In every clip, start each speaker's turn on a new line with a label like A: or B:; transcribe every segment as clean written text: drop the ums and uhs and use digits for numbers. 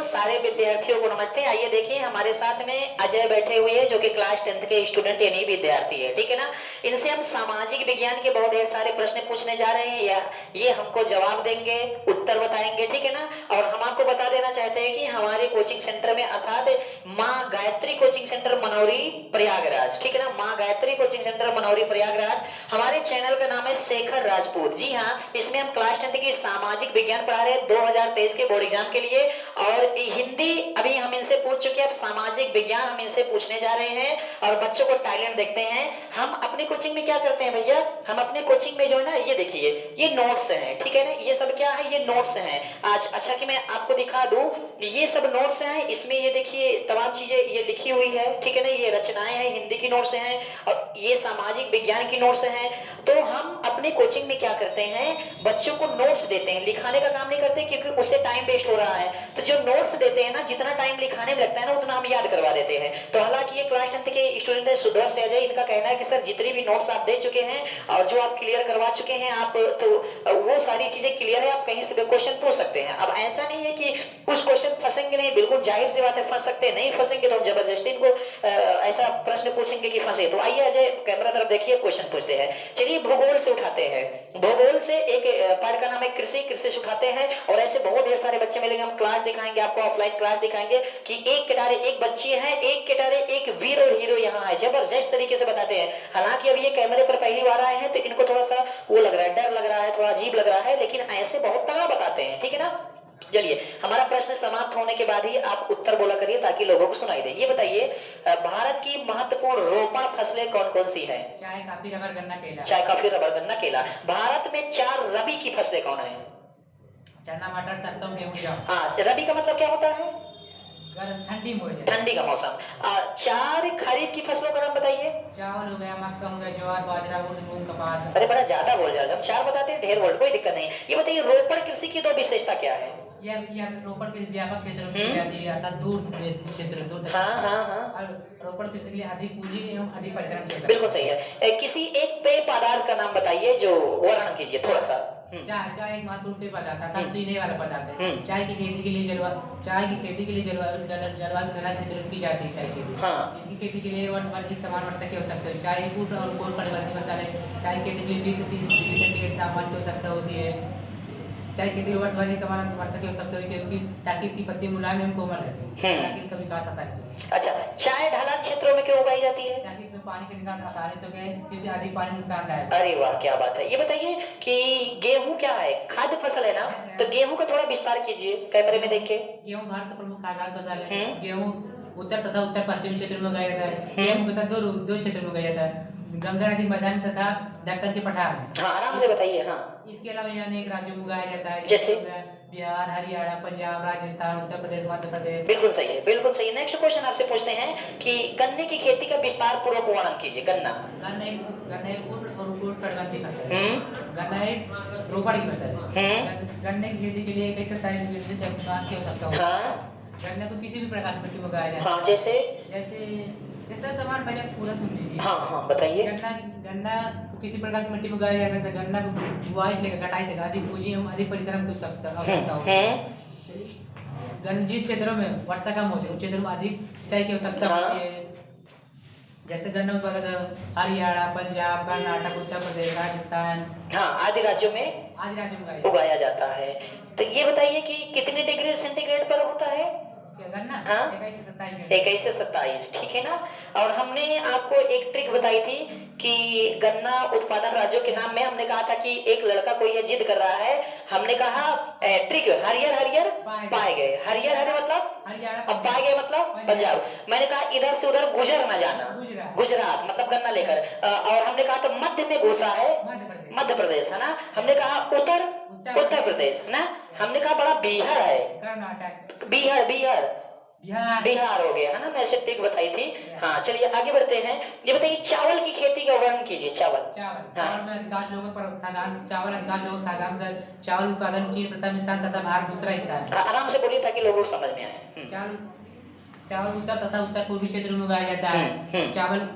A: सारे विद्यार्थियों को नमस्ते। आइए देखिए हमारे साथ में अजय बैठे हुए हैं जो कि क्लास 10th के स्टूडेंट यानी विद्यार्थी है, ठीक है ना। इनसे हम सामाजिक विज्ञान के बहुत ढेर सारे प्रश्न पूछने जा रहे हैं या ये हमको जवाब देंगे, उत्तर बताएंगे, ठीक है ना। और हम आपको बता देना चाहते हैं कि हमारे कोचिंग सेंटर में अर्थात माँ गायत्री कोचिंग सेंटर मनौरी प्रयागराज, ठीक है ना, माँ गायत्री कोचिंग सेंटर मनौरी प्रयागराज, हमारे चैनल का नाम है शेखर राजपूत। जी हाँ, इसमें हम क्लास 10th की सामाजिक विज्ञान पढ़ा रहे हैं 2023 के बोर्ड एग्जाम के लिए। और हिंदी अभी हम इनसे पूछ चुके हैं, अब सामाजिक विज्ञान हम इनसे पूछने जा रहे हैं और बच्चों को टैलेंट देखते हैं। हम अपनी कोचिंग में क्या करते हैं भैया, हम अपने कोचिंग में जो है ना, ये देखिए ये नोट्स हैं, ठीक है ना, ये सब क्या है, ये नोट्स हैं। आज अच्छा कि मैं आपको दिखा दूं, ये सब नोट्स हैं, इसमें ये देखिए तमाम चीजें ये लिखी हुई है, ठीक है ना, ये रचनाएं हैं, हिंदी की नोट्स हैं और ये सामाजिक विज्ञान की नोट्स हैं। तो हम अपने कोचिंग में क्या करते हैं, बच्चों को नोट्स देते हैं, लिखाने का काम नहीं करते क्योंकि उससे टाइम वेस्ट हो रहा है। तो जो नोट्स देते हैं ना, जितना टाइम लिखाने में लगता है ना उतना हम याद करवा देते हैं। तो हालांकि ये क्लास 10th के स्टूडेंट है सुधर से अजय, इनका कहना है कि सर जितनी भी नोट्स आप दे चुके हैं और जो आप क्लियर करवा चुके हैं आप, तो वो सारी चीजें क्लियर है, आप कहीं से भी क्वेश्चन पूछ सकते हैं। अब ऐसा नहीं है कि कुछ क्वेश्चन फंसेंगे नहीं, बिल्कुल जाहिर सी बात है फंस सकते हैं, नहीं फंसेंगे तो हम जबरदस्ती इनको ऐसा प्रश्न पूछेंगे कि फंसे। तो आइए अजय कैमरा तरफ देखिए, क्वेश्चन पूछते हैं। चलिए भूगोल से उठाते हैं, भूगोल से एक पार्ट का नाम है कृषि, कृषि से उठाते हैं और ऐसे बहुत ढेर सारे बच्चे मिलेंगे, हम क्लास दिखाएंगे आपको, ऑफलाइन क्लास दिखाएंगे कि एक किनारे एक बच्ची है, एक किनारे एक वीर और हीरो यहाँ है, जबरदस्त तरीके से बताते हैं। हालांकि अब ये कैमरे पर पहली बार आए हैं तो इनको थोड़ा सा वो लग रहा है, डर लग रहा है, थोड़ा अजीब लग रहा है, लेकिन ऐसे बहुत तगड़ा बताते हैं, ठीक है ना। चलिए हमारा प्रश्न समाप्त होने के बाद ही आप उत्तर बोला करिए ताकि लोगों को सुनाई दे। ये बताइए भारत की महत्वपूर्ण रोपण फसलें कौन कौन सी हैं?
B: चाय, कॉफी, रबर, गन्ना, केला।
A: चाय, कॉफी, रबर, गन्ना, केला। भारत में 4 रबी की फसलें कौन है?
B: चना, मटर, सरसों, गेहूं, जौ।
A: हाँ, रबी का मतलब क्या होता है?
B: गर्म, ठंडी मौसम,
A: ठंडी का मौसम। 4 खरीफ की फसलों का नाम बताइए।
B: चावल हो गया, मक्का हो गया, ज्वार, बाजरा, उड़द, मूंग, कपास।
A: अरे बड़ा ज्यादा बोल जाएगा, हम 4 बताते हैं, ढेर बोल, कोई दिक्कत नहीं। ये बताइए रोपण कृषि की 2 विशेषता क्या है?
B: यह रोपण के व्यापक क्षेत्र में की जाती है, अर्थात दूर क्षेत्र, दूर तक।
A: हाँ हाँ हाँ।
B: और रोपण कृषि के लिए अधिक पूंजी एवं अधिक परिश्रम की आवश्यकता।
A: बिल्कुल सही है। किसी एक पेय पदार्थ का नाम बताइए जो वर्णन कीजिए थोड़ा सा।
B: चाय एक महत्वपूर्ण पेय पदार्थ है, अर्थात पीने वाला पदार्थ है। चाय की खेती के लिए जलवायु ढला क्षेत्र में की जाती है चाय की खेती।
A: हाँ।
B: इसकी खेती के लिए वर्ष भर एक समान वर्षा की आवश्यकता है। चाय एक उष्ण और कोर परिवर्ती मसाला है। चाय की खेती के लिए 20 से 30 डिग्री सेंटीग्रेड तापमान की आवश्यकता होती है। चाय खेती के वर्ष भर एक समान वर्षा की आवश्यकता होती है क्योंकि ताकि इसकी पत्ती मुलायम एवं कोमल रह सके, ताकि इनका विकास आसानी से।
A: अच्छा, चाय ढलान क्षेत्रों में क्यों उगाई जाती है?
B: ताकि इसमें पानी का निकास आसानी से हो गए क्योंकि अधिक पानी नुकसानदायक।
A: अरे वाह क्या बात है। ये बताइए कि गेहूं क्या है, खाद्य फसल है ना, तो गेहूं का थोड़ा विस्तार कीजिए कैमरे में देख के।
B: गेहूं भारत का प्रमुख खाद्य फसल है। गेहूं उत्तर तथा उत्तर पश्चिमी क्षेत्र में उगाया जाता है। गेहूं मुख्यतः दो क्षेत्रों में उगाया जाता है, गंगा नदी मैदान तथा दक्कन के पठार में।
A: हाँ आराम से बताइए। हाँ,
B: इसके अलावा यहाँ अनेक राज्यों में उगाया जाता है,
A: जैसे
B: बिहार, हरियाणा, पंजाब, राजस्थान, उत्तर प्रदेश, मध्य प्रदेश।
A: बिल्कुल सही है, बिल्कुल सही है। नेक्स्ट क्वेश्चन आपसे पूछते हैं कि गन्ने की खेती का विस्तार पूर्वक वर्णन कीजिए। गन्ना
B: एक उष्ण और उपोष्णकटिबंधीय फसल है। गन्ना एक रोपण की फसल है। गन्ने की खेती के लिए 21-27 डिग्री तापमान की आवश्यकता होती है। गन्ने को किसी भी प्रकार की मिट्टी में उगाया जाता है।
A: हाँ,
B: जैसे तमाम पहले पूरा सुन लीजिए।
A: हाँ हाँ बताइए।
B: गन्ना को किसी प्रकार की मिट्टी में उगाया जा सकता है। गन्ना को बुआई से लेकर कटाई तक अधिक पूंजी एवं अधिक परिश्रम की आवश्यकता होती है। जिस क्षेत्रों में वर्षा कम होती है उन क्षेत्रों में अधिक सिंचाई की आवश्यकता होती है। जैसे गन्ना उत्पादन हरियाणा, पंजाब, कर्नाटक, उत्तर प्रदेश, राजस्थान,
A: हाँ आदि राज्यों में उगाया जाता है। तो ये बताइए कि कितने डिग्री सेंटीग्रेड पर होता है
B: गन्ना?
A: हाँ? 21 से 27, ठीक है ना। और हमने आपको एक ट्रिक बताई थी कि गन्ना उत्पादन राज्यों के नाम में हमने कहा था कि एक लड़का कोई है जिद कर रहा है, हमने कहा ट्रिक हरियर हरियर पाए गए, हरियर हरियर मतलब अब पाए गए मतलब पंजाब। मैंने कहा इधर से उधर गुजर ना जाना, गुजरात मतलब गन्ना लेकर। और हमने कहा तो मध्य में घुसा है मध्य प्रदेश, है ना। हमने कहा उत्तर प्रदेश, है ना। हमने कहा बड़ा बिहार है,
B: कर्नाटक,
A: बिहार हो गया, है ना। मैं ऐसे ट्रिक बताई थी। हाँ चलिए आगे बढ़ते हैं। ये बताइए चावल की खेती का वर्णन कीजिए।
B: चावल में अधिकांश लोगों पर अधिकांश लोगों का खाद्यान्न चावल उत्पादन चीन प्रथम स्थान तथा भारत दूसरा स्थान।
A: आराम से बोलिए ताकि लोगों को समझ में आए।
B: चावल उत्तर तथा उत्तर पूर्वी क्षेत्र में उगाया जाता है। चावल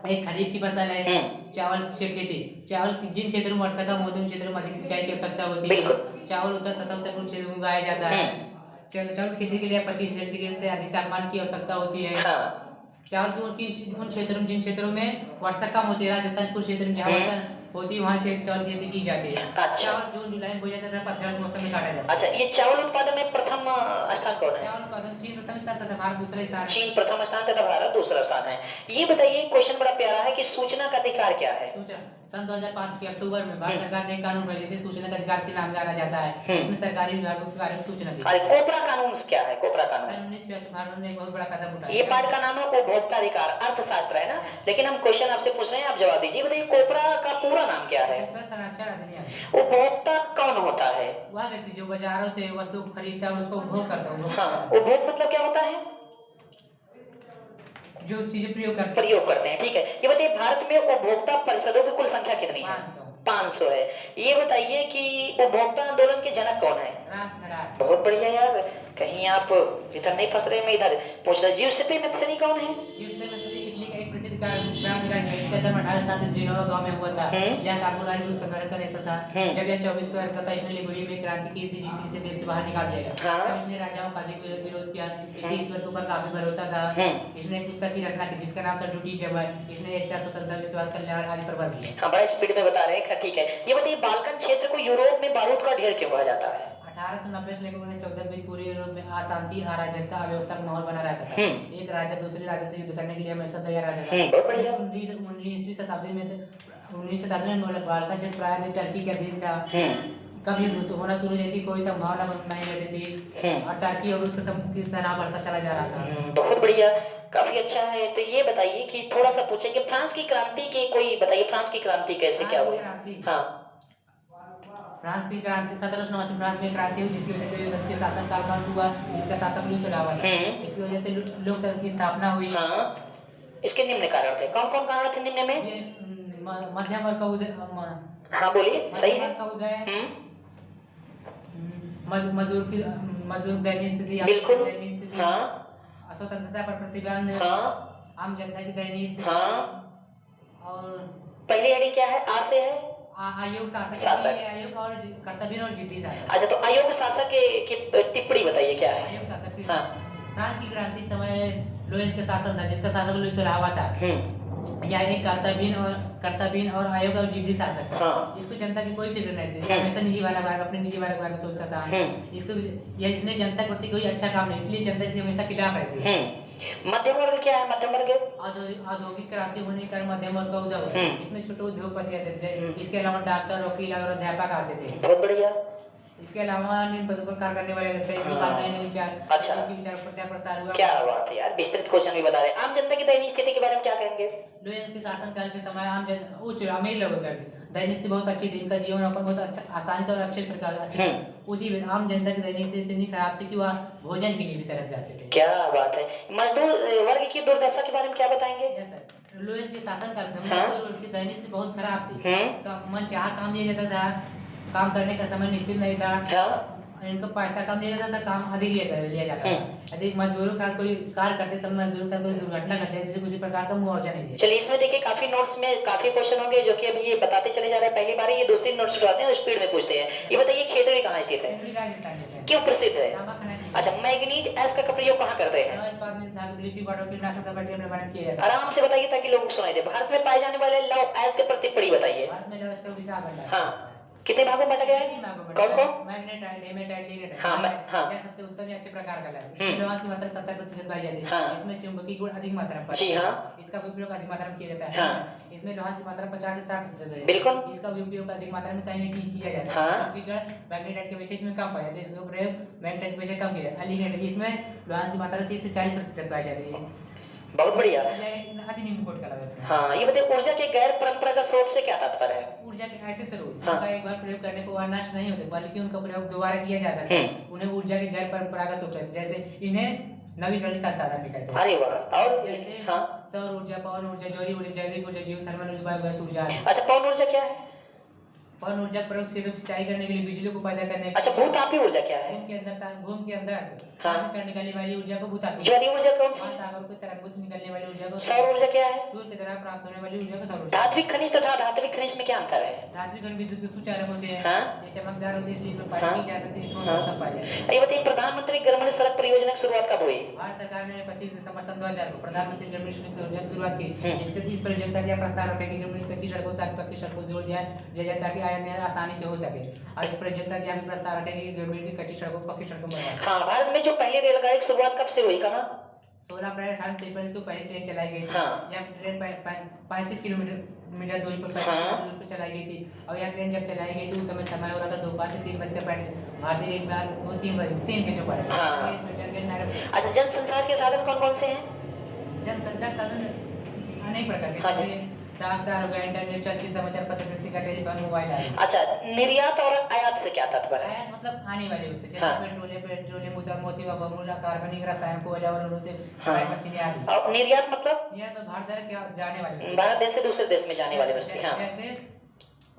B: एक खरीफ की फसल है। चावल की खेती, चावल जिन क्षेत्रों में वर्षा कम होती है उन क्षेत्रों में अधिक सिंचाई की आवश्यकता होती है। चावल उत्तर तथा उत्तर पूर्व क्षेत्र में उगाया जाता है। चावल की खेती के लिए 25 सेंटीग्रेड से अधिक तापमान की आवश्यकता होती है।
A: हाँ
B: चावल की उन क्षेत्रों जिन क्षेत्रों में वर्षा कम होती है, राजस्थान कुछ क्षेत्र में जहाँ वर्षा होती है वहाँ के चावल की खेती की जाती है।
A: अच्छा।
B: चावल जून जुलाई में बोया जाता है, पतझड़ के मौसम में काटा जाता है।
A: अच्छा, ये चावल उत्पादन में प्रथम स्थान कौन है?
B: चावल उत्पादन चीन प्रथम स्थान तथा भारत दूसरा स्थान।
A: चीन प्रथम स्थान तथा भारत दूसरा स्थान है। ये बताइए, क्वेश्चन बड़ा प्यारा है कि सूचना का अधिकार क्या है?
B: सूचना सन 2005 के अक्टूबर में भारत सरकार ने एक कानून बनाया जिसे सूचना का अधिकार के नाम जाना जाता है। इसमें सरकारी विभागों के बारे में सूचना दी।
A: अरे कोपरा कानून क्या है? कोपरा कानून
B: 1986 भारत ने एक बहुत बड़ा कदम उठाया।
A: ये पाठ का नाम है उपभोक्ता अधिकार, अर्थशास्त्र है ना, लेकिन हम क्वेश्चन आपसे पूछ रहे हैं, आप जवाब दीजिए। बताइए कोपरा का पूरा नाम क्या है?
B: संरक्षण अधिनियम।
A: उपभोक्ता कौन होता है?
B: वह व्यक्ति जो बाजारों से वस्तु को खरीदता है और उसको उपभोग करता है।
A: हाँ, उपभोग मतलब क्या होता है?
B: जो चीजें प्रयोग
A: करते हैं, ठीक है। ये बताइए भारत में उपभोक्ता परिषदों की कुल संख्या कितनी है? 500 है। ये बताइए कि उपभोक्ता आंदोलन के जनक कौन है? बहुत बढ़िया यार, कहीं आप इधर नहीं फंस रहे, मैं इधर पूछ रहा। जिउसेप्पे मैत्सनी कौन है?
B: इटली का एक प्रसिद्ध क्रांतिकारी है। इसका जन्म 1837 जिनोवा गांव में हुआ था। यह कार्बोनारी दूध संग्रहण कर रहता था। जब यह 24 वर्ष का था, इसने लिगुरी में क्रांति की थी जिससे देश से बाहर निकाल दिया गया। तब इसने राजाओं का अधिक विरोध किया। इसे ईश्वर के ऊपर काफी भरोसा था। इसने एक पुस्तक की रचना की जिसका नाम था ड्यूटी जबर। इसने एकता, स्वतंत्रता, विश्वास, कल्याण आदि पर बल दिया।
A: हाँ, बड़ा स्पीड में बता रहे हैं, ठीक है। ये बताइए बाल्कन क्षेत्र को यूरोप में बारूद का ढेर क्यों कहा जाता है?
B: 1890 से लेकर 1914 के बीच पूरे यूरोप में अशांति, अराजकता, अव्यवस्था का माहौल बना रहता था। एक राजा दूसरे राजा से युद्ध करने के लिए हमेशा तैयार रहता था। 19वीं शताब्दी में बाल्कन क्षेत्र प्राय टर्की के अधीन था। कब युद्ध होना शुरू जैसी कोई संभावना नहीं रहती थी और टर्की और उसका तनाव बढ़ता चला जा रहा था।
A: बहुत बढ़िया, काफी अच्छा है। तो ये बताइए कि थोड़ा सा पूछेंगे फ्रांस की क्रांति के, कोई बताइए फ्रांस की क्रांति कैसे क्या हुई? हाँ,
B: फ्रांस की क्रांति 1789 फ्रांस में क्रांति हुई जिसकी वजह से के शासन काल का अंत हुआ। इसका शासक लुई सलावा था। इसकी वजह से लोकतंत्र की स्थापना हुई।
A: हाँ, इसके निम्न कारण थे। कौन कौन कारण थे निम्न में?
B: मध्यम वर्ग का उदय।
A: हाँ बोलिए, सही है।
B: का उदय, मजदूर दयनीय स्थिति,
A: बिल्कुल,
B: दयनीय स्थिति, स्वतंत्रता पर प्रतिबंध, आम जनता की दयनीय स्थिति, और
A: पहली हेडिंग क्या है? आ से है
B: आयोग शासक, आयोग और कर्तव्य और जिद्दी शासक।
A: अच्छा, तो आयोग शासक की टिप्पणी बताइए क्या है?
B: आयोग शासक की, फ्रांस की क्रांति के समय लोरेंस का शासन था जिसका शासक लुई सलावा था। यह एक कर्तव्य और आयोग और जिद्दी शासक था। इसको जनता की कोई फिक्र नहीं थी, हमेशा निजी वाला अपने निजी वाले बारे में सोचता था। इसने जनता के प्रति कोई अच्छा काम नहीं, इसलिए जनता इसके हमेशा खिलाफ रहती है।
A: मध्यम वर्ग क्या है? मध्यम वर्ग
B: औद्योगिक क्रांति होने के कारण मध्यम वर्ग का उदय हुआ। इसमें छोटे उद्योगपति आते थे। इसके अलावा डॉक्टर, वकील और अध्यापक आते थे।
A: बहुत बढ़िया।
B: इसके अलावा निम्न पदों पर कार्य करने वाले थे। विचार,
A: अच्छा,
B: विचार प्रचार प्रसार हुआ।
A: क्या बात है यार, विस्तृत क्वेश्चन भी बता रहे। आम जनता की दयनीय स्थिति के बारे में क्या कहेंगे?
B: लोरेंस के शासनकाल के समय आम जनता उच्च अमीर लोगों कर दयनीय स्थिति बहुत अच्छी थी। इनका जीवन यापन बहुत अच्छा, आसानी से और अच्छे प्रकार उसी आम जनता की दयनीय स्थिति इतनी खराब थी कि वह भोजन के लिए भी तरस जाते थे।
A: क्या बात है। मजदूर वर्ग की दुर्दशा के बारे में क्या बताएंगे?
B: लोरेंस के शासनकाल में मजदूर वर्ग की दयनीय स्थिति बहुत खराब थी। मन चाह काम दिया जाता था, काम करने का समय निश्चित नहीं था। इनको पैसा कम दिया जाता था, काम अधिक लिया जाता था। अधिक मजदूरों के साथ कोई कार्य करते समय मजदूरों के साथ कोई दुर्घटना घट जाए जिसे किसी प्रकार का मुआवजा नहीं दिया।
A: चलिए, इसमें देखिए काफी नोट्स में काफी क्वेश्चन होंगे जो कि अभी ये बताते चले जा रहे हैं। पहली बार ये दूसरी नोट्स उठाते हैं और स्पीड में पूछते हैं। ये बताइए खेतड़ी कहाँ स्थित है?
B: राजस्थान में।
A: क्यों प्रसिद्ध है? अच्छा, मैग्नीज एस का प्रयोग कहाँ करते हैं? आराम से बताइए ताकि लोग सुनाई दे। भारत में पाए जाने वाले लौह एस के प्रति टिप्पणी बताइए। हाँ, कितने भागों में बांटा गया है? कौन कौन?
B: Magnetite, hematite, lignite.
A: हाँ,
B: यह सबसे उत्तम अच्छे प्रकार का है। लोहा की मात्रा 70% पाई जाती है। इसमें चुंबकीय गुण अधिक मात्रा में।
A: जी हाँ,
B: इसका उपयोग अधिक मात्रा में किया जाता है। इसमें लोहा की मात्रा 50 से 60% है।
A: बिल्कुल।
B: इसका उपयोग अधिक मात्रा में कहीं नहीं किया जाता है। चुंबकीय गुण मैग्नेटाइट के अपेक्षा इसमें कम पाया जाता है। इसका प्रयोग मैग्नेटाइट के अपेक्षा कम किया जाता है। लिग्नाइट, इसमें लोहा की मात्रा 30 से 40% पाई जाती है।
A: बहुत बढ़िया।
B: हाँ,
A: ये बताइए ऊर्जा के गैर परंपरागत स्रोत से क्या तात्पर्य है?
B: ऊर्जा के ऐसे स्रोत जिनका एक बार प्रयोग करने को नष्ट नहीं होते बल्कि उनका प्रयोग दोबारा किया जा सकता है, उन्हें ऊर्जा के गैर परंपरागत स्रोत कहते हैं। जैसे इन्हें नवीकरणीय संसाधन भी कहते हैं।
A: अरे वाह। और
B: जैसे सौर ऊर्जा, पवन ऊर्जा, जैविक ऊर्जा, जीव थर्मल ऊर्जा, बायोगैस ऊर्जा।
A: अच्छा, पवन ऊर्जा क्या है?
B: पवन ऊर्जा का प्रयोग सिर्फ सिंचाई करने के लिए, बिजली को पैदा करने के
A: अच्छा,
B: लिए,
A: भूतापी ऊर्जा क्या है?
B: भूमि के अंदर
A: हाँ।
B: कार्य करने वाली वाली ऊर्जा को भूतापी,
A: ज्वारीय ऊर्जा कौन सी?
B: महासागरों के तरंगों से निकलने वाली ऊर्जा को
A: सौर ऊर्जा क्या है?
B: सूर्य की तरह प्राप्त होने वाली ऊर्जा को सौर ऊर्जा।
A: धात्विक खनिज तथा धात्विक खनिज में क्या अंतर है?
B: धात्विक खनिज विद्युत के सुचालक होते हैं,
A: हाँ।
B: ये चमकदार होते हैं, इसलिए इनमें पाई
A: हाँ।
B: की जा सकती है, ठोस
A: हाँ।
B: अवस्था में पाई जाती है।
A: ये बताइए, प्रधानमंत्री ग्रामीण सड़क परियोजना की शुरुआत कब हुई?
B: भारत सरकार ने 25 दिसंबर सन 2000 को प्रधानमंत्री ग्रामीण सड़क योजना की शुरुआत की।
A: हम्म।
B: इस परियोजना का यह प्रस्ताव रखा कि ग्रामीण कच्ची सड़कों से पक्की सड़कों से जोड़ दिया जाए ताकि आयात आसानी से हो सके। और इस परियोजना का यह भी प्रस्ताव रखा कि ग्रामीण की कच्ची सड़कों को पक्की सड़कों में बनवाएं।
A: हाँ, भारत में जो पहली रेलगाड़ी की शुरुआत कब से हुई, कहाँ?
B: 16 अप्रैल 1853 को पहली ट्रेन चलाई गई थी।
A: हाँ।
B: यह ट्रेन 35 किलोमीटर दूरी पर दूरी पर चलाई गई थी। और यह ट्रेन जब चलाई गई थी उस समय हो रहा था दोपहर के 3:35 भारतीय रेल मार्ग वो 3 के जो पड़े।
A: हाँ। अच्छा, जन संचार के साधन कौन कौन से हैं?
B: जनसंचार साधन अनेक प्रकार के,
A: हाँ जी।
B: जैसे डाकघर हो गया, इंटरनेट, चलचित्र, समाचार पत्र, व्यक्तिगत टेलीफोन, मोबाइल आदि।
A: अच्छा, निर्यात और आयात से क्या तात्पर्य है?
B: आयात मतलब आने वाली वस्तु, जैसे
A: हाँ।
B: पेट्रोलियम, मोती, अमूल्य, कार्बनिक रसायन, कोयला और
A: हाँ।
B: छपाई मशीनें आदि।
A: और निर्यात मतलब
B: यह तो भारत द्वारा क्या जाने वाली वस्तु।
A: भारत देश से दूसरे देश में जाने वाली वस्तु। हाँ।
B: जैसे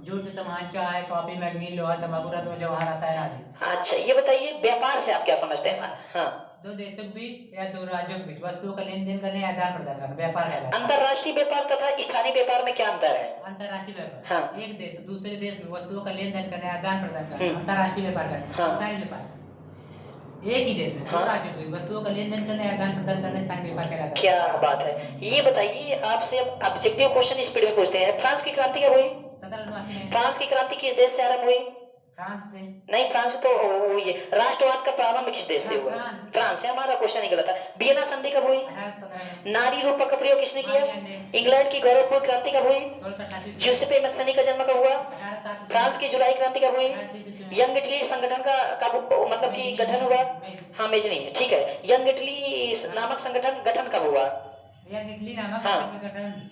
B: जूट के सामान, चाय, कॉफी, मैग्नीज, लोहा, तंबाकू, रत्न, जवाहर, रसायन आदि।
A: अच्छा, ये बताइए, व्यापार से आप क्या समझते हैं? हाँ।
B: दो देशों के बीच या दो राज्यों के बीच वस्तुओं का लेन देन करने या आदान प्रदान करना व्यापार है।
A: अंतरराष्ट्रीय व्यापार तथा स्थानीय व्यापार में क्या अंतर है?
B: अंतरराष्ट्रीय व्यापार,
A: हाँ।
B: एक देश से दूसरे देश में वस्तुओं का लेन देन करना या आदान प्रदान करना अंतरराष्ट्रीय व्यापार करना।
A: हाँ।
B: स्थानीय व्यापार, एक ही देश में दो
A: हाँ।
B: राज्यों के बीच वस्तुओं का लेन देन करना या आदान प्रदान करना स्थानीय व्यापार कहलाता है।
A: क्या बात है। ये बताइए, आपसे अब ऑब्जेक्टिव क्वेश्चन स्पीड में पूछते हैं। फ्रांस की क्रांति कब हुई?
B: 1789 में।
A: फ्रांस की क्रांति किस देश से आरंभ हुई?
B: फ्रांस से।
A: नहीं, फ्रांस तो वो ये राष्ट्रवाद का प्रारंभ किस देश से हुआ?
B: फ्रांस।
A: फ्रांस से। हमारा क्वेश्चन ही गलत था। वियना संधि कब हुई?
B: 1815 में।
A: नारी रूपक का प्रयोग किसने किया?
B: मारिया ने।
A: इंग्लैंड की गौरवपूर्ण क्रांति कब हुई?
B: 1688 में।
A: ज्यूसेपे मैत्सनी का जन्म कब हुआ?
B: 1807 में।
A: फ्रांस की जुलाई क्रांति कब हुई?
B: 1830 में।
A: यंग इटली संगठन का कब मतलब कि गठन हुआ? हाँ, मेजनी, ठीक है। यंग इटली नामक संगठन गठन कब हुआ?
B: यंग इटली नामक
A: हाँ।
B: संगठन का गठन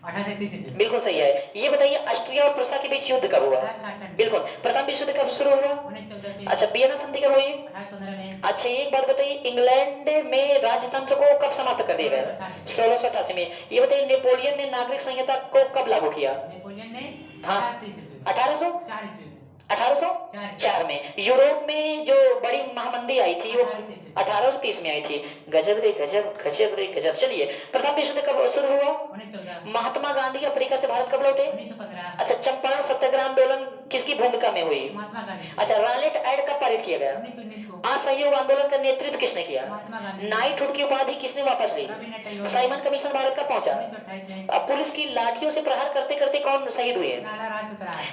B: 1833 में।
A: बिल्कुल सही है। ये बताइए, ऑस्ट्रिया और प्रुसिया के बीच युद्ध कब हुआ?
B: 1866 में।
A: बिल्कुल। प्रथम विश्व युद्ध कब शुरू हुआ?
B: 1914 से।
A: अच्छा, वियना संधि कब हुई?
B: 1815 में।
A: अच्छा, एक बात बताइए, इंग्लैंड में राजतंत्र को कब समाप्त कर दिया गया? 1688 में। ये बताइए, नेपोलियन ने नागरिक संहिता को कब लागू किया?
B: नेपोलियन ने
A: हाँ।
B: 1830 में।
A: 1804 में। यूरोप में जो बड़ी महामंदी आई थी वो 1830 में आई थी। गजब रे गजब, गजब रे गजब। चलिए, प्रथम विश्व युद्ध कब शुरू हुआ?
B: 1914।
A: महात्मा गांधी अफ्रीका से भारत कब लौटे?
B: 1915।
A: अच्छा, चंपारण सत्याग्रह आंदोलन किसकी भूमिका में हुई?
B: महात्मा गांधी।
A: अच्छा, रॉलेट एक्ट कब पारित किया गया?
B: 1919 को।
A: असहयोग आंदोलन का नेतृत्व किसने किया?
B: महात्मा गांधी।
A: नाइटहुड की उपाधि किसने वापस ली?
B: रविन्द्रनाथ टैगोर।
A: साइमन कमीशन भारत कब पहुंचा?
B: 1928 में।
A: अब पुलिस की लाठियों से प्रहार करते करते कौन शहीद हुए?
B: लाला लाजपत राय।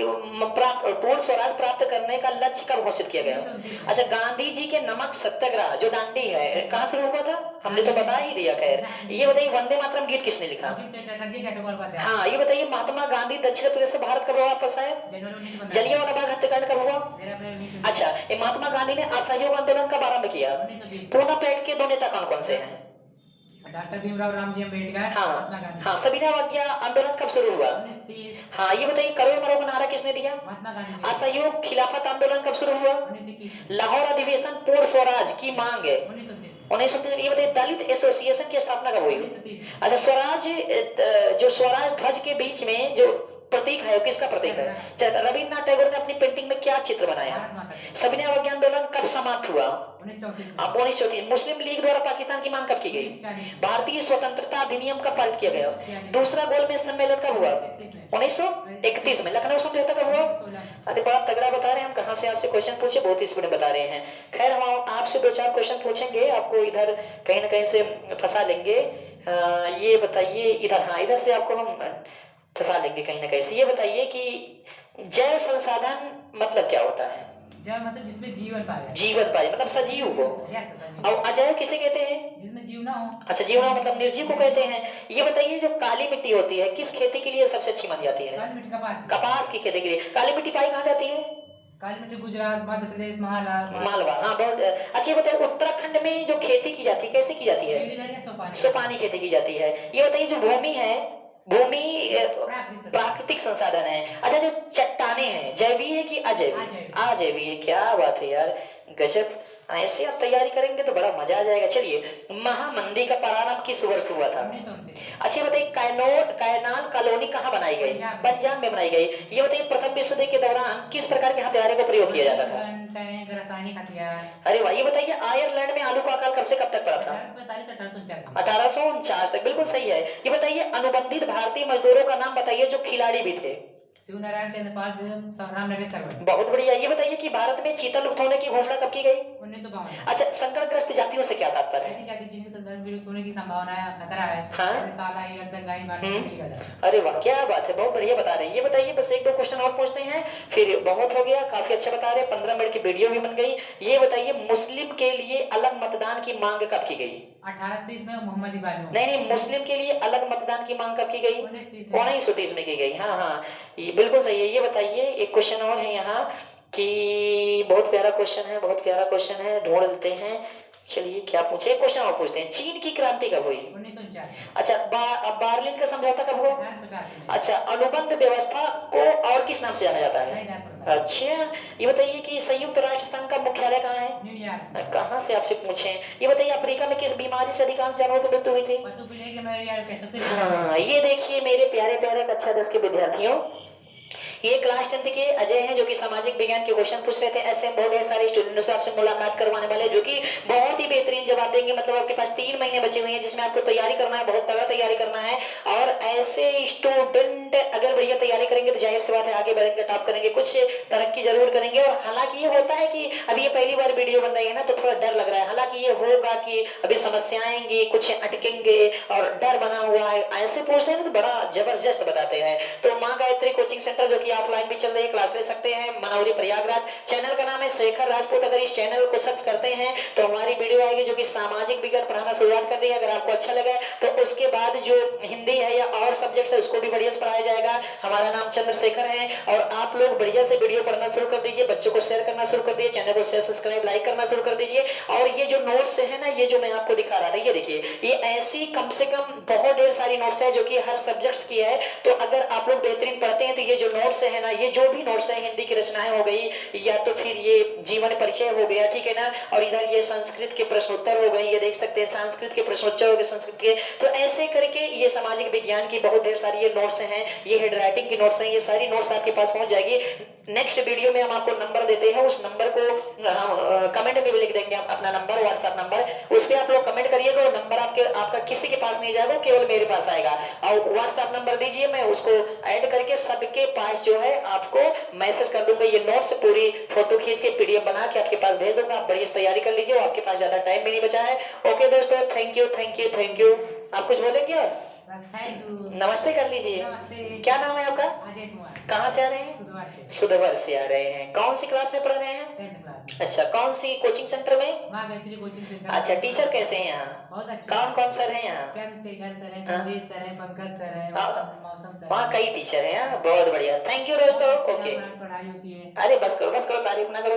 A: पूर्ण स्वराज प्राप्त करने का लक्ष्य कब घोषित किया गया?
B: 1929।
A: अच्छा, गांधी जी के नमक सत्याग्रह जो दांडी है कहाँ शुरू हुआ था? हमने तो बता ही दिया। खैर, ये बताइए, वंदे मातरम गीत किसने लिखा?
B: चटर्जी चट्टोपाल का अध्याय।
A: हाँ, ये बताइए, महात्मा गांधी दक्षिण अफ्रीका से भारत कब वापस आए?
B: जनवरी 1915।
A: जलियांवाला बाग हत्याकांड कब हुआ?
B: 13 अप्रैल 1920।
A: अच्छा, ये महात्मा गांधी ने असहयोग आंदोलन कब आरंभ किया?
B: 1920।
A: पूना पैक्ट के दो नेता कौन कौन से हैं?
B: डॉक्टर भीमराव रामजी अम्बेडकर। महात्मा
A: हाँ
B: गांधी।
A: हाँ। सविनय अवज्ञा आंदोलन कब शुरू हुआ?
B: 1930।
A: हाँ, ये बताइए, करो मरो का नारा किसने दिया?
B: महात्मा गांधी।
A: असहयोग खिलाफत आंदोलन कब शुरू हुआ?
B: 1921।
A: लाहौर अधिवेशन पूर्ण स्वराज की मांग है
B: 1930।
A: 1930। ये बताइए, दलित एसोसिएशन की स्थापना कब हुई?
B: 1930।
A: अच्छा, जो स्वराज ध्वज के बीच में जो प्रतीक है वो किसका प्रतीक है? रविन्द्रनाथ टैगोर ने अपनी पेंटिंग में क्या चित्र बनाया?
B: भारत माता की।
A: सविनय अवज्ञा आंदोलन कब समाप्त हुआ?
B: 1934 में।
A: 1934। मुस्लिम लीग द्वारा पाकिस्तान की मांग कब की गई?
B: 1940 में।
A: भारतीय स्वतंत्रता अधिनियम कब पारित किया गया?
B: 1946
A: दूसरा गोलमेज सम्मेलन कब हुआ?
B: 1931 में।
A: 1931 में। लखनऊ समझौता कब हुआ?
B: 1916।
A: अरे, बड़ा तगड़ा बता रहे हैं हम। कहाँ से आपसे क्वेश्चन पूछे, बहुत ही स्पीड में बता रहे हैं। खैर, हम आपसे 2-4 क्वेश्चन पूछेंगे, आपको इधर कहीं ना कहीं से फंसा लेंगे। ये बताइए, इधर, हाँ, इधर से आपको हम फंसा लेंगे कहीं ना कहीं से। ये बताइए कि जैव संसाधन मतलब क्या होता है?
B: जैव मतलब जिसमें जीवन पाया जाए।
A: जीवन पाए मतलब सजीव हो।
B: Yes, सजीव।
A: और अजैव किसे कहते हैं?
B: जिसमें जीव ना हो।
A: अच्छा, जीव ना मतलब निर्जीव को कहते हैं। ये बताइए, जो काली मिट्टी होती है किस खेती के लिए सबसे अच्छी मानी जाती है?
B: काली मिट्टी कपास।
A: कपास की खेती के लिए। काली मिट्टी पाई कहाँ जाती है?
B: काली मिट्टी गुजरात, मध्य प्रदेश, महाराष्ट्र,
A: मालवा। हाँ, बहुत अच्छा। ये बताइए, उत्तराखंड में जो खेती की जाती है कैसे की जाती है?
B: सीढ़ीदार या सोपानी।
A: सोपानी खेती की जाती है। ये बताइए, जो भूमि है, भूमि प्राकृतिक संसाधन है। अच्छा, जो चट्टाने हैं जैवीय है कि अजैवीय?
B: अजैविक।
A: अजैवीय। क्या बात है यार, गजब। ऐसे आप तैयारी करेंगे तो बड़ा मजा आ जाएगा। चलिए, महामंदी का प्रारंभ किस वर्ष हुआ था?
B: 1929।
A: अच्छा बताइए, कैनाल कॉलोनी कहाँ बनाई गई? पंजाब में बनाई गई। ये बताइए, प्रथम विश्व युद्ध के दौरान किस प्रकार के हथियारों का प्रयोग किया जाता था?
B: टैंक, रासायनिक हथियार।
A: अरे भाई, ये बताइए, आयरलैंड में आलू का अकाल कब से कब तक पड़ा था?
B: 1845 से 1849।
A: 1849 तक, बिल्कुल सही है। ये बताइए, अनुबंधित भारतीय मजदूरों का नाम बताइए जो खिलाड़ी भी थे।
B: शिवनारायण चंद्रपाल, राम नरेश सरवट।
A: बहुत बढ़िया। ये बताइए कि भारत में चीता लुप्त होने की घोषणा कब की गई?
B: 1952।
A: अच्छा, संकटग्रस्त जातियों से क्या तात्पर्य है?
B: ऐसी जाति जिनकी संदर्भ विलुप्त होने की संभावना है, खतरा है,
A: हाँ?
B: जैसे काला हिरण, संगाई, भारतीय के लिए जाता है।
A: अरे वाह, क्या बात है, बहुत बढ़िया बता रहे हैं। ये बताइए, बस एक दो क्वेश्चन और पूछते हैं, फिर बहुत हो गया, काफी अच्छा बता रहे हैं, 15 मिनट की वीडियो भी बन गई। ये बताइए, मुस्लिम के लिए अलग मतदान की मांग कब की गई?
B: 1830 में मोहम्मद इकबाल।
A: नहीं, मुस्लिम के लिए अलग मतदान की मांग कब की गई?
B: 1930
A: में की गई। हाँ हाँ, ये बिल्कुल सही है। ये बताइए, एक क्वेश्चन और है यहाँ कि बहुत प्यारा क्वेश्चन है, बहुत प्यारा क्वेश्चन है, ढूंढ लेते हैं। चलिए, क्या पूछे, क्वेश्चन और पूछते हैं। चीन की क्रांति कब हुई?
B: 1949।
A: अच्छा, बार्लिन का समझौता कब हुआ?
B: 1850 में।
A: अच्छा, अनुबंध व्यवस्था को और किस नाम से जाना जाता है? अच्छा, ये बताइए कि संयुक्त राष्ट्र संघ का मुख्यालय कहाँ है?
B: न्यूयॉर्क।
A: कहाँ से आपसे पूछे? ये बताइए, अफ्रीका में किस बीमारी से अधिकांश जानवरों की मृत्यु हुई थी?
B: पशु पीढ़ी के मलेरिया कह सकते हैं।
A: हाँ, ये देखिए मेरे प्यारे प्यारे कक्षा 10 के विद्यार्थियों, ये क्लास 10 के अजय हैं जो कि सामाजिक विज्ञान के क्वेश्चन पूछ रहे थे। ऐसे बहुत ढेर सारे स्टूडेंट्स से आपसे मुलाकात करवाने वाले जो कि बहुत ही बेहतरीन जवाब देंगे। मतलब आपके पास 3 महीने बचे हुए हैं जिसमें आपको तैयारी करना है, बहुत तगड़ा तैयारी करना है। और ऐसे स्टूडेंट अगर बढ़िया तैयारी करेंगे तो जाहिर सी बात है आगे बढ़ेंगे, टॉप करेंगे, कुछ तरक्की जरूर करेंगे। और हालांकि ये होता है कि अभी ये पहली बार वीडियो बन रही है ना, तो थोड़ा डर लग रहा है। हालांकि ये होगा कि अभी समस्याएं आएंगी, कुछ अटकेंगे और डर बना हुआ है। ऐसे पूछते हैं तो बड़ा जबरदस्त बताते हैं। तो माँ गायत्री कोचिंग सेंटर जो कि ऑफलाइन भी चल रही है, क्लास ले सकते हैं, मनौरी प्रयागराज। चैनल का नाम है शेखर राजपूत। अगर इस चैनल को सर्च करते हैं तो हमारी वीडियो आएगी जो कि सामाजिक विज्ञान पढ़ाना शुरुआत कर दी है। अगर आपको अच्छा लगा तो उसके बाद जो हिंदी है या और सब्जेक्ट है उसको भी बढ़िया से पढ़ाया जाएगा। हमारा नाम चंद्रशेखर है और आप लोग बढ़िया से वीडियो पढ़ना शुरू कर दीजिए, बच्चों को शेयर करना शुरू कर दीजिए, चैनल को शेयर सब्सक्राइब लाइक करना शुरू कर दीजिए। और ये जो नोट्स है ना, ये जो मैं आपको दिखा रहा था, ये देखिए, ये ऐसी कम से कम बहुत ढेर सारी नोट्स है जो कि हर सब्जेक्ट्स की है। तो अगर आप लोग बेहतरीन पढ़ते हैं तो ये जो नोट्स है ना, ये जो भी नोट्स है, हिंदी की रचनाएं हो गई या तो फिर ये जीवन परिचय हो गया, ठीक है ना, और इधर ये संस्कृत के प्रश्न उत्तर हो गए, ये देख सकते हैं संस्कृत के प्रश्न उत्तर हो गए संस्कृत के। तो ऐसे करके ये सामाजिक विज्ञान की बहुत ढेर सारी ये नोट्स हैं, ये हेड राइटिंग की नोट्स हैं, ये सारी नोट्स आपके पास पहुंच जाएगी। नेक्स्ट वीडियो में हम आपको नंबर देते हैं, उस नंबर को कमेंट में भी लिख देंगे अपना नंबर, व्हाट्सएप नंबर, उस पर आप लोग कमेंट करिएगा और नंबर आपका किसी के पास नहीं जाएगा, केवल मेरे पास आएगा। और व्हाट्सएप नंबर दीजिए, मैं उसको ऐड करके सबके पास जो है आपको मैसेज कर दूंगा। ये नोट्स पूरी फोटो खींच के पीडीएफ बना के आपके पास भेज दूंगा। आप बढ़िया तैयारी कर लीजिए, आपके पास ज्यादा टाइम भी नहीं बचा है। ओके दोस्तों, thank you thank you thank you. आप कुछ बोलेंगे और नमस्ते कर लीजिए। क्या नाम है आपका?
B: अजय कुमार।
A: कहाँ से आ रहे हैं? सुधवर से आ रहे हैं। कौन सी क्लास में पढ़ रहे हैं?
B: 10th class.
A: अच्छा, कौन सी कोचिंग सेंटर में?
B: माँ गायत्री कोचिंग सेंटर।
A: अच्छा, टीचर कैसे हैं यहाँ?
B: बहुत अच्छे।
A: कौन कौन सर हैं यहाँ?
B: चंद्रशेखर सर है, संदीप सर है, पंकज सर है, मौसम सर।
A: वहाँ कई टीचर हैं, बहुत बढ़िया। थैंक यू दोस्तों। ओके,
B: पढ़ाई होती है।
A: अरे बस करो तारीफ ना करो।